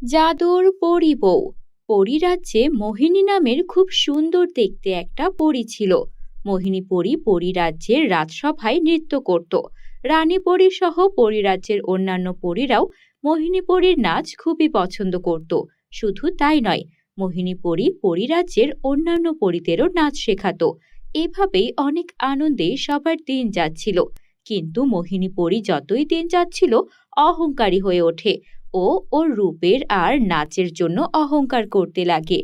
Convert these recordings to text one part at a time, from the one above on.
জাদুর পরী বউ। পরীরাজ্যে মোহিনী নামের খুব সুন্দর দেখতে একটা পরী ছিল। মোহিনী পরী পরীরাজ্যের রাজসভায় নৃত্য করত। রানী পরী সহ পরীরাজ্যের অন্যান্য পরীরাও মোহিনী পরীর নাচ খুবই পছন্দ করত। শুধু তাই নয়, মোহিনী পরী পরীরাজ্যের অন্যান্য পরীদেরও নাচ শেখাতো। এভাবেই অনেক আনন্দে সবার দিন যাচ্ছিল। কিন্তু মোহিনী পরী যতই দিন যাচ্ছিল, অহংকারী হয়ে ওঠে ও ওর রূপের আর নাচের জন্য অহংকার করতে লাগে।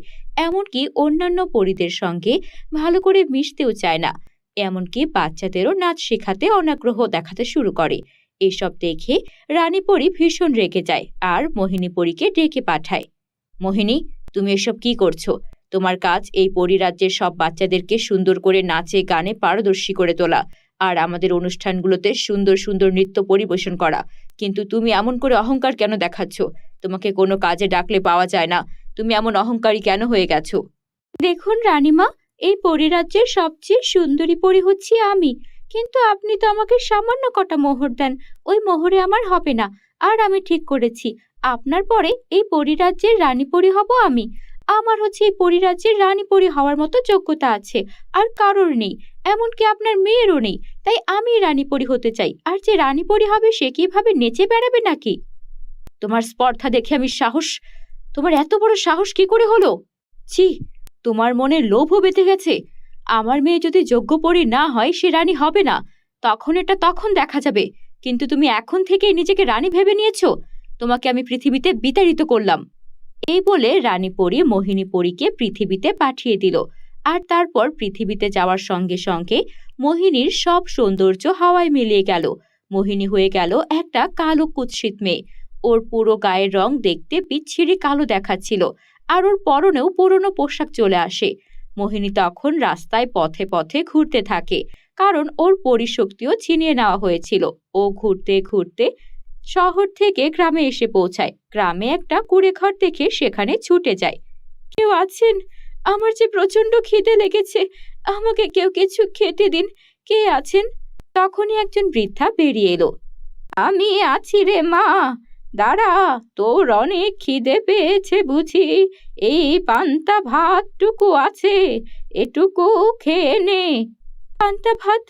এমনকি অন্যান্য পরীদের সঙ্গে ভালো করে মিশতেও চায় না। এমনকি বাচ্চাদেরও নাচ শেখাতে অনাগ্রহ দেখাতে শুরু করে। এসব দেখে রানী পরী ভীষণ রেগে যায় আর মোহিনী পরীকে ডেকে পাঠায়। মোহিনী, তুমি এসব কি করছো? তোমার কাজ এই পরীরাজ্যের সব বাচ্চাদেরকে সুন্দর করে নাচে গানে পারদর্শী করে তোলা আর আমাদের অনুষ্ঠানগুলোতে সুন্দর সুন্দর নৃত্য পরিবেশন করা। কিন্তু তুমি এমন করে অহংকার কেন দেখাচ্ছ? তোমাকে কোনো কাজে ডাকলে পাওয়া যায় না। তুমি এমন অহংকারী কেন হয়ে গেছো? দেখুন রানীমা, এই পরীরাজ্যের সবচেয়ে সুন্দরী পরী হচ্ছি আমি। কিন্তু আপনি তো আমাকে সামান্য কটা মোহর দেন, ওই মোহরে আমার হবে না। আর আমি ঠিক করেছি, আপনার পরে এই পরীরাজ্যের রানী পরী হব আমি। আমার হচ্ছে এই পরীরাজ্যের রানী পরী হওয়ার মতো যোগ্যতা আছে, আর কারোর নেই। এমনকি আপনার মেয়েরও নেই। তাই আমি রানী পরী হতে চাই। আর যে রানী পরী হবে সে কিভাবে নেচে বেড়াবে নাকি? তোমার স্পর্ধা দেখে আমি সাহস তোমার এত বড় সাহস কি করে হলো? ছি, তোমার মনে লোভও বেঁধে গেছে। আমার মেয়ে যদি যোগ্য পরী না হয় সে রানী হবে না। তখন দেখা যাবে। কিন্তু তুমি এখন থেকেই নিজেকে রানী ভেবে নিয়েছো। তোমাকে আমি পৃথিবীতে বিতাড়িত করলাম। এই বলে রানী পরী মোহিনী পরীকে পৃথিবীতে পাঠিয়ে দিল। আর তারপর পৃথিবীতে যাওয়ার সঙ্গে সঙ্গে মোহিনীর সব সৌন্দর্য হাওয়ায় মিলিয়ে গেল। মোহিনী হয়ে গেল একটা কালো কুৎসিত মেয়ে। ওর পুরো গায়ের রং দেখতে বিচ্ছিরি কালো দেখাচ্ছিল, আর ওর পরনেও পুরনো পোশাক চলে আসে। মোহিনী তখন রাস্তায় পথে পথে ঘুরতে থাকে, কারণ ওর পরিশক্তিও ছিনিয়ে নেওয়া হয়েছিল। ও ঘুরতে ঘুরতে শহর থেকে গ্রামে এসে পৌঁছায়। গ্রামে একটা কুঁড়েঘর দেখে সেখানে ছুটে যায়। কেউ আছেন? আমার যে প্রচন্ড খিদে লেগেছে, আমাকে কেউ কিছু খেতে দিন। কে আছেন? তখনই একজন বৃদ্ধা বেরিয়ে এলো। আমি আছি রে মা, দাঁড়া, তোর অনেক খিদে পেয়েছে বুঝি। এই পান্তা ভাতটুকু আছে, এটুকু খেয়ে নে। পান্তা ভাত?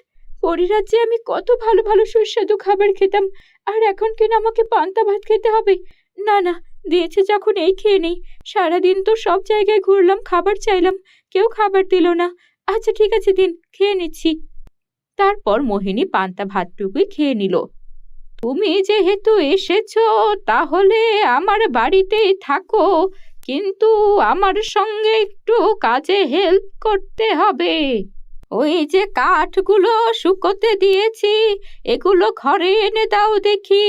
পরিরাজ্যে আমি কত ভালো ভালো সুস্বাদু খাবার খেতাম, আর এখন কিনা আমাকে পান্তা ভাত খেতে হবে? না না, দিয়েছে যখন এই খেয়ে নেই। সারাদিন তো সব জায়গায় ঘুরলাম, খাবার চাইলাম, কেউ খাবার দিল না। আচ্ছা ঠিক আছে, দিন, খেয়ে নিচ্ছি। তারপর মোহিনী পান্তা ভাতটুকুই খেয়ে নিল। তুমি যেহেতু এসেছো, তাহলে আমার বাড়িতেই থাকো, কিন্তু আমার সঙ্গে একটু কাজে হেল্প করতে হবে। ওই যে কাঠগুলো শুকোতে দিয়েছি, এগুলো ঘরে এনে দাও দেখি।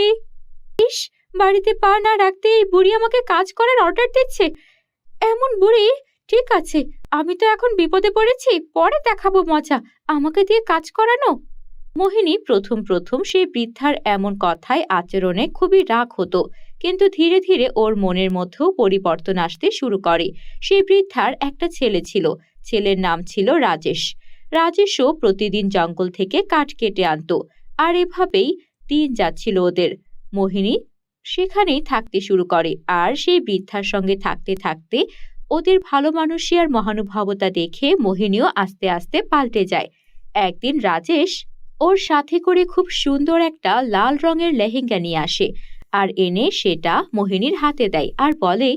ইস, বাড়িতে পা না রাখতে এই বুড়ি আমাকে কাজ করার অর্ডার দিচ্ছে। এমন বুড়ি? ঠিক আছে, আমি তো এখন বিপদে পড়েছি, পরে দেখাবো মজা। আমাকে দিয়ে কাজ করানো? মোহিনী প্রথম প্রথম সেই বৃদ্ধার এমন কথায় আচরণে খুবই রাগ হতো, কিন্তু ধীরে ধীরে ওর মনের মধ্যেও পরিবর্তন আসতে শুরু করে। সেই বৃদ্ধার একটা ছেলে ছিল। ছেলের নাম ছিল রাজেশ। রাজেশও প্রতিদিন জঙ্গল থেকে কাঠ কেটে আনতো। আর এভাবেই দিন যাচ্ছিল ওদের। মোহিনী সেখানেই থাকতে শুরু করে, আর সেই বৃদ্ধার সঙ্গে থাকতে থাকতে ওদের ভালো মানুষই আর মহানুভবতা দেখে মোহিনীও আস্তে আস্তে পাল্টে যায়। একদিন রাজেশ ওর সাথে করে খুব সুন্দর একটা লাল রঙের লেহেঙ্গা নিয়ে আসে, আর এনে সেটা মোহিনীর হাতে দেয় আর বলে,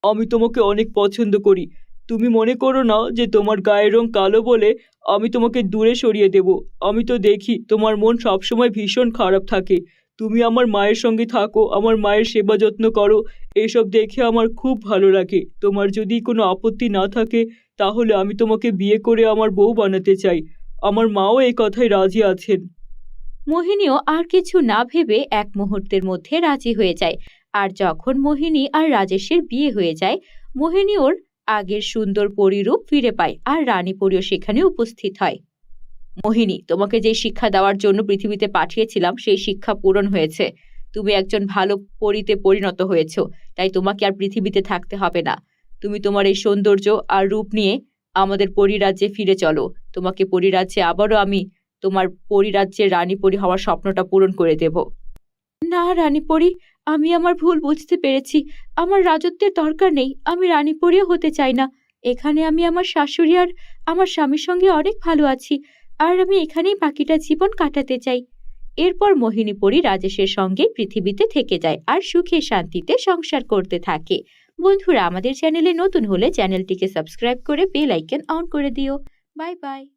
আমি তোমাকে অনেক পছন্দ করি। তুমি মনে করো না যে তোমার গায়ের রং কালো বলে আমি তোমাকে দূরে সরিয়ে দেব। আমি তো দেখি তোমার মন সবসময় ভীষণ খারাপ থাকে। তুমি আমার মায়ের সঙ্গে থাকো, আমার মায়ের সেবা যত্ন করো, এসব দেখে আমার খুব ভালো লাগে। তোমার যদি কোনো আপত্তি না থাকে, তাহলে আমি তোমাকে বিয়ে করে আমার বউ বানাতে চাই। আমার মাও এই কথায় রাজি আছেন। মোহিনীও আর কিছু না ভেবে এক মুহূর্তের মধ্যে রাজি হয়ে যায়। আর যখন মোহিনী আর রাজেশের বিয়ে হয়ে যায়, মোহিনী ওর আগের সুন্দর পরিরূপ ফিরে পায়, আর রানী পরীও সেখানে উপস্থিত হয়। মোহিনী, তোমাকে যে শিক্ষা দেওয়ার জন্য পৃথিবীতে পাঠিয়েছিলাম সেই শিক্ষা পূরণ হয়েছে। তুমি একজন ভালো পরীতে পরিণত হয়েছ, তাই তোমাকে আর পৃথিবীতে থাকতে হবে না। তুমি তোমার এই সৌন্দর্য আর রূপ নিয়ে আমাদের পরীরাজ্যে ফিরে চলো। তোমাকে পরীরাজ্যে আবারও আমি তোমার পরীরাজ্যের রানী পরী হওয়ার স্বপ্নটা পূরণ করে দেব। না রানীপরি, আমি আমার ভুল বুঝতে পেরেছি। আমার রাজত্বের দরকার নেই, আমি রানীপরিও হতে চাই না। এখানে আমি আমার শাশুড়ি আর আমার স্বামীর সঙ্গে অনেক ভালো আছি, আর আমি এখানেই বাকিটা জীবন কাটাতে চাই। এরপর মোহিনী পরী রাজেশের সঙ্গে পৃথিবীতে থেকে যায় আর সুখে শান্তিতে সংসার করতে থাকে। বন্ধুরা, আমাদের চ্যানেলে নতুন হলে চ্যানেলটিকে সাবস্ক্রাইব করে বেল আইকন অন করে দিও। Bye bye.